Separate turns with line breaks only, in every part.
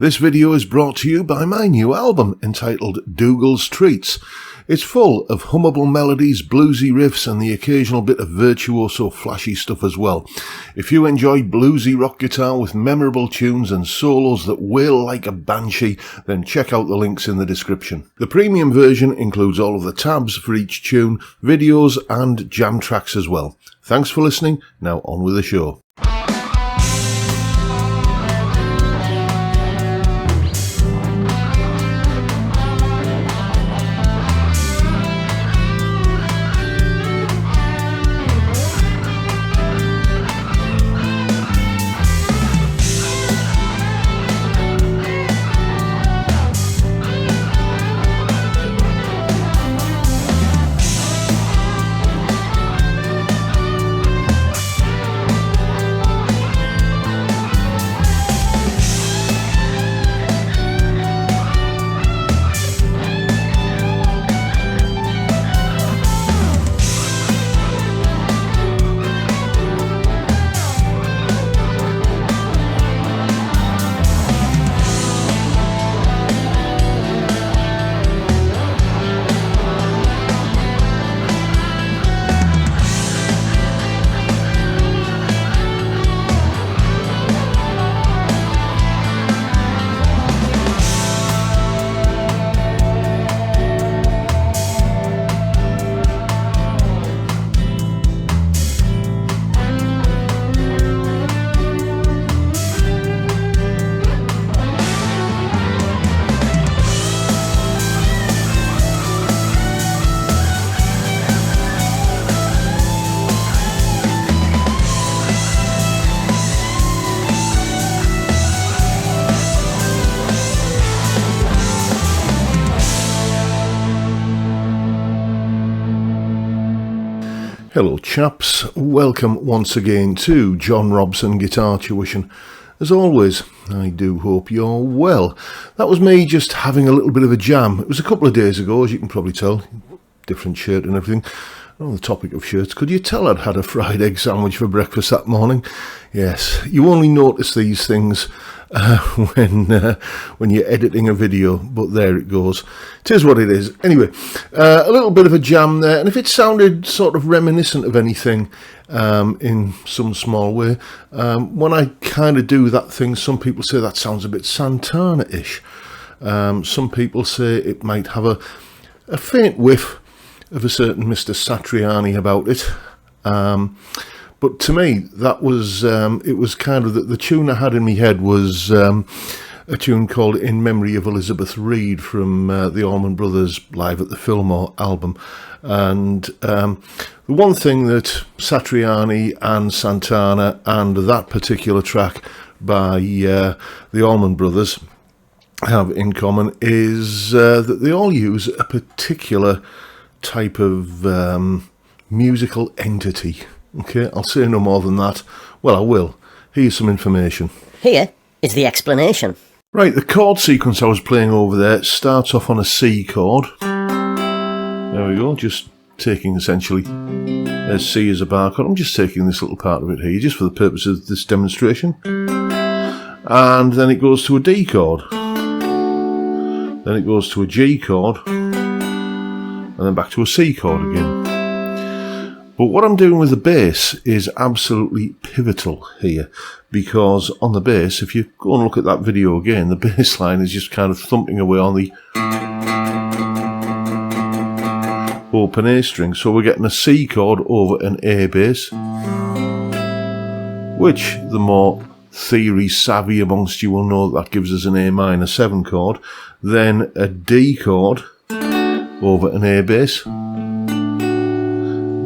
This video is brought to you by my new album entitled Dougal's Treats. It's full of hummable melodies, bluesy riffs and the occasional bit of virtuoso flashy stuff as well. If you enjoy bluesy rock guitar with memorable tunes and solos that wail like a banshee, then check out the links in the description. The premium version includes all of the tabs for each tune, videos and jam tracks as well. Thanks for listening, now on with the show. Hello chaps, welcome once again to John Robson Guitar Tuition. As always, I do hope you're well. That was me just having a little bit of a jam. It was a couple of days ago, as you can probably tell. Different shirt and everything. On the topic of shirts, could you tell I'd had a fried egg sandwich for breakfast that morning? Yes, you only notice these things when you're editing a video, but there it goes. It is what it is. Anyway, a little bit of a jam there, and if it sounded sort of reminiscent of anything in some small way, when I kind of do that thing, some people say that sounds a bit Santana-ish. Some people say it might have a faint whiff of a certain Mr. Satriani about it, but to me that was it was kind of the tune I had in my head was a tune called In Memory of Elizabeth Reed from the Allman Brothers Live at the Fillmore album. And the one thing that Satriani and Santana and that particular track by the Allman Brothers have in common is that they all use a particular type of musical entity. Okay, I'll say no more than that. Well, I will. Here's some information. Here is the explanation. Right, the chord sequence I was playing over there starts off on a C chord. There we go, just taking essentially C as a bar chord. I'm just taking this little part of it here, just for the purpose of this demonstration. And then it goes to a D chord. Then it goes to a G chord. And then back to a C chord again. But what I'm doing with the bass is absolutely pivotal here, because on the bass, if you go and look at that video again, the bass line is just kind of thumping away on the open A string. So we're getting a C chord over an A bass, which the more theory savvy amongst you will know that gives us an A minor 7 chord, then a D chord over an A bass,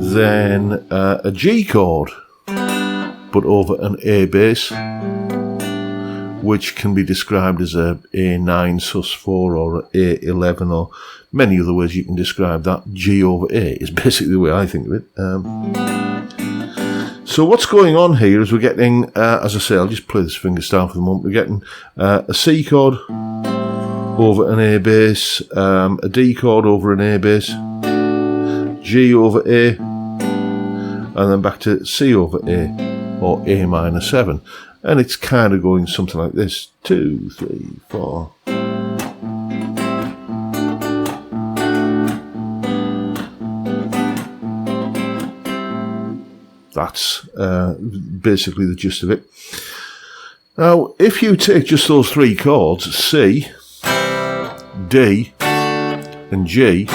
then a G chord but over an A bass, which can be described as a A9 sus4 or a A11 or many other ways you can describe that. G over A is basically the way I think of it. So what's going on here is we're getting, as I say, I'll just play this fingerstyle for the moment, we're getting a C chord over an A bass, a D chord over an A bass, G over A, and then back to C over A, or A minor 7. and it's kind of going something like this: 2, 3, 4. That's basically the gist of it. Now, if you take just those three chords, C, D, and G,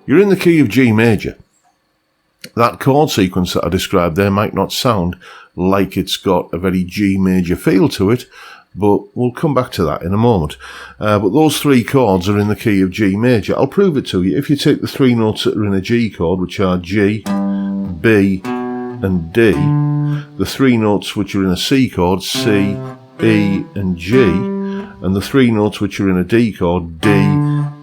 you're in the key of G major. That chord sequence that I described there might not sound like it's got a very G major feel to it, but we'll come back to that in a moment. But those three chords are in the key of G major. I'll prove it to you. If you take the three notes that are in a G chord, which are G, B, and D, the three notes which are in a C chord, C, E, and G, and the three notes which are in a D chord, D,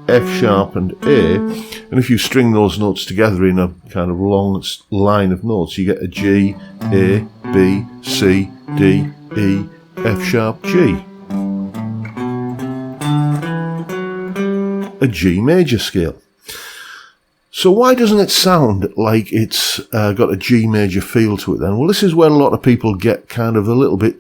F sharp, and A, and if you string those notes together in a kind of long line of notes, you get a G, A, B, C, D, E, F sharp, G. A G major scale. So why doesn't it sound like it's got a G major feel to it then? Well, this is where a lot of people get kind of a little bit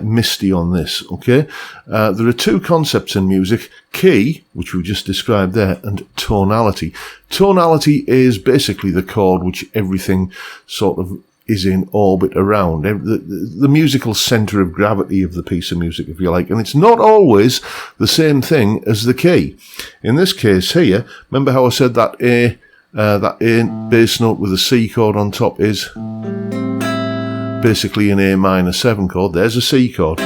misty on this, okay? There are two concepts in music: key, which we just described there, and tonality. Tonality is basically the chord which everything sort of is in orbit around, the musical centre of gravity of the piece of music, if you like. And it's not always the same thing as the key. In this case here, remember how I said that A bass note with a C chord on top is basically an A minor 7 chord. There's a C chord.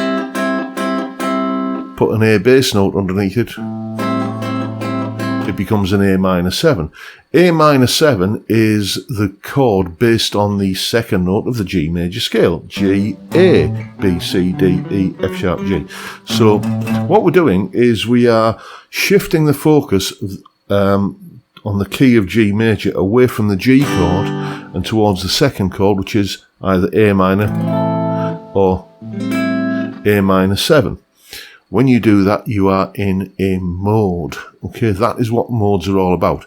Put an A bass note underneath it, it becomes an A minor 7. A minor 7 is the chord based on the second note of the G major scale. G, A, B, C, D, E, F sharp, G. So what we're doing is we are shifting the focus on the key of G major away from the G chord and towards the second chord, which is either A minor or A minor 7. When you do that, you are in a mode. Okay, that is what modes are all about.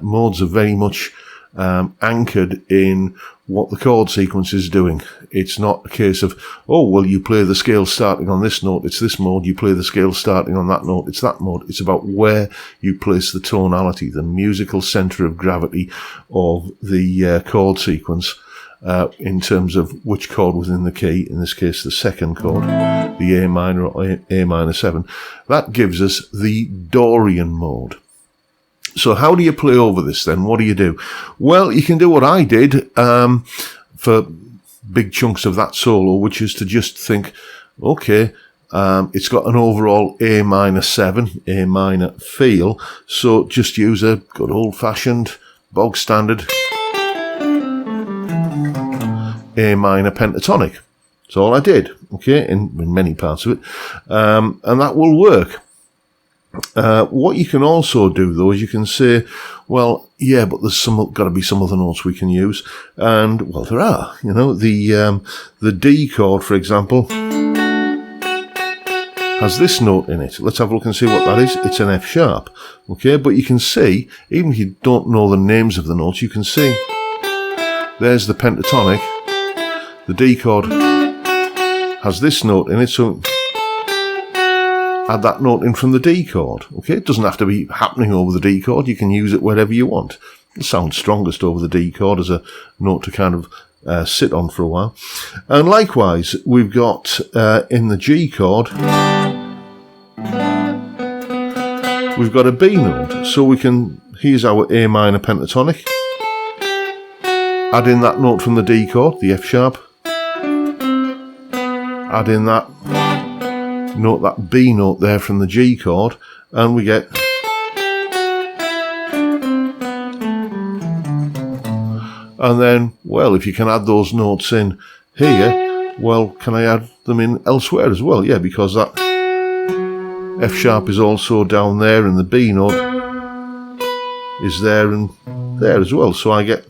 Modes are very much anchored in what the chord sequence is doing. It's not a case of, oh, well, you play the scale starting on this note, it's this mode. You play the scale starting on that note, it's that mode. It's about where you place the tonality, the musical centre of gravity of the chord sequence. In terms of which chord within the key, in this case the second chord, the A minor or A minor 7, that gives us the Dorian mode. So how do you play over this then? What do you do? Well, you can do what I did for big chunks of that solo, which is to just think, okay, it's got an overall A minor 7, A minor feel, so just use a good old-fashioned, bog standard A minor pentatonic. That's all I did, okay, in many parts of it, and that will work. What you can also do, though, is you can say, well, yeah, but there's got to be some other notes we can use, and well, there are. You know, the D chord, for example, has this note in it. Let's have a look and see what that is. It's an F sharp, okay, but you can see, even if you don't know the names of the notes, you can see there's the pentatonic. The D chord has this note in it, so add that note in from the D chord. Okay, it doesn't have to be happening over the D chord. You can use it wherever you want. It sounds strongest over the D chord as a note to kind of sit on for a while. And likewise, we've got in the G chord, we've got a B note. So we can, here's our A minor pentatonic. Add in that note from the D chord, the F sharp. Add in that note, that B note there from the G chord, and we get and then, well, if you can add those notes in here, well, can I add them in elsewhere as well? Yeah, because that F sharp is also down there and the B note is there and there as well, so I get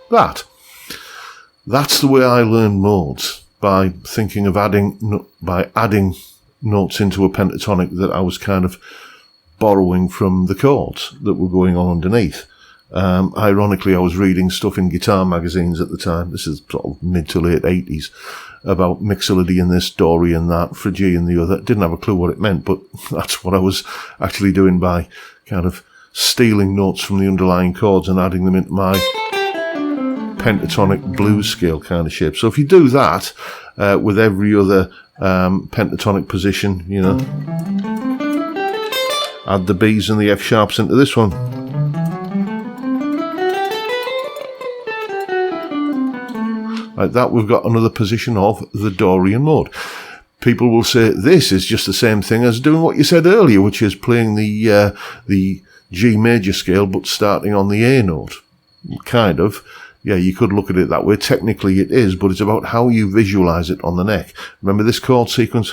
that. That's the way I learn modes, by thinking of adding notes into a pentatonic that I was kind of borrowing from the chords that were going on underneath. Ironically, I was reading stuff in guitar magazines at the time. This is sort of mid to late 80s about mixolydy and this, Dory and that, Phrygia and the other. Didn't have a clue what it meant, but that's what I was actually doing by kind of stealing notes from the underlying chords and adding them into my pentatonic blues scale kind of shape. So if you do that with every other pentatonic position, you know, add the B's and the F sharps into this one. Like that, we've got another position of the Dorian mode. People will say this is just the same thing as doing what you said earlier, which is playing the G major scale but starting on the A note. Kind of. Yeah, you could look at it that way. Technically it is, but it's about how you visualize it on the neck. Remember this chord sequence?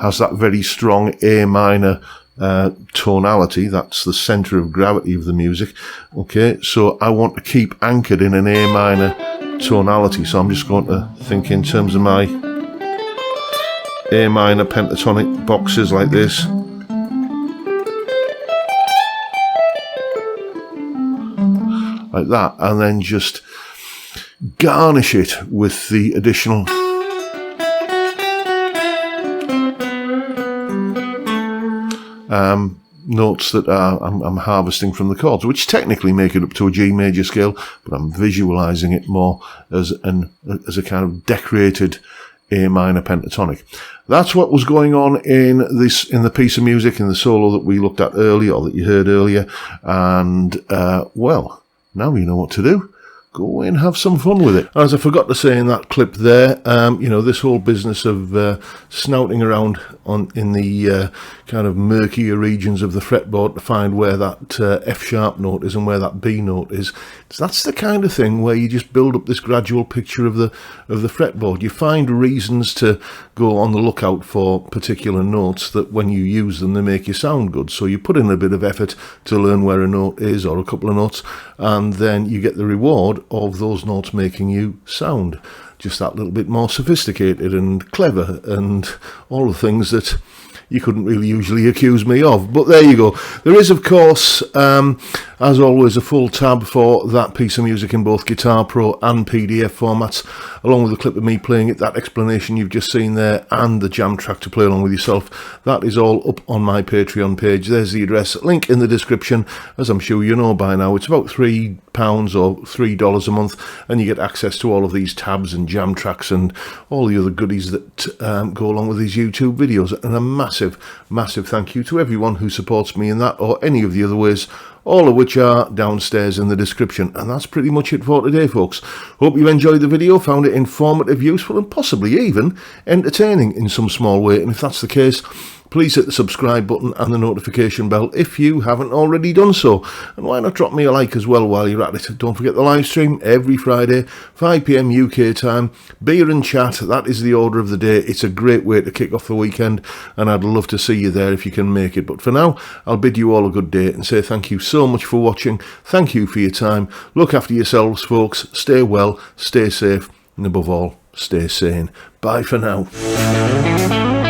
Has that very strong A minor tonality. That's the center of gravity of the music. Okay, so I want to keep anchored in an A minor tonality, so I'm just going to think in terms of my A minor pentatonic boxes like this. Like that, and then just garnish it with the additional notes that I'm harvesting from the chords, which technically make it up to a G major scale, but I'm visualizing it more as a kind of decorated A minor pentatonic. That's what was going on in the piece of music, in the solo that we looked at earlier, or that you heard earlier, and well, now you know what to do. Go away and have some fun with it. As I forgot to say in that clip there, you know, this whole business of snouting around in the kind of murkier regions of the fretboard to find where that F sharp note is and where that B note is. That's the kind of thing where you just build up this gradual picture of the fretboard. You find reasons to go on the lookout for particular notes that when you use them, they make you sound good. So you put in a bit of effort to learn where a note is, or a couple of notes, and then you get the reward of those notes making you sound just that little bit more sophisticated and clever and all the things that you couldn't really usually accuse me of. But there you go. There is, of course, as always, a full tab for that piece of music in both Guitar Pro and PDF formats, along with a clip of me playing it, that explanation you've just seen there, and the jam track to play along with yourself. That is all up on my Patreon page. There's the address, link in the description. As I'm sure you know by now, it's about £3 or $3 a month, and you get access to all of these tabs and jam tracks and all the other goodies that go along with these YouTube videos. And a massive thank you to everyone who supports me in that or any of the other ways, all of which are downstairs in the description. And that's pretty much it for today, folks. Hope you enjoyed the video, found it informative, useful, and possibly even entertaining in some small way. And if that's the case, please hit the subscribe button and the notification bell if you haven't already done so. And why not drop me a like as well while you're at it. Don't forget the live stream every Friday, 5 PM UK time. Beer and chat, that is the order of the day. It's a great way to kick off the weekend, and I'd love to see you there if you can make it. But for now, I'll bid you all a good day and say thank you so much for watching. Thank you for your time. Look after yourselves, folks. Stay well, stay safe, and above all, stay sane. Bye for now.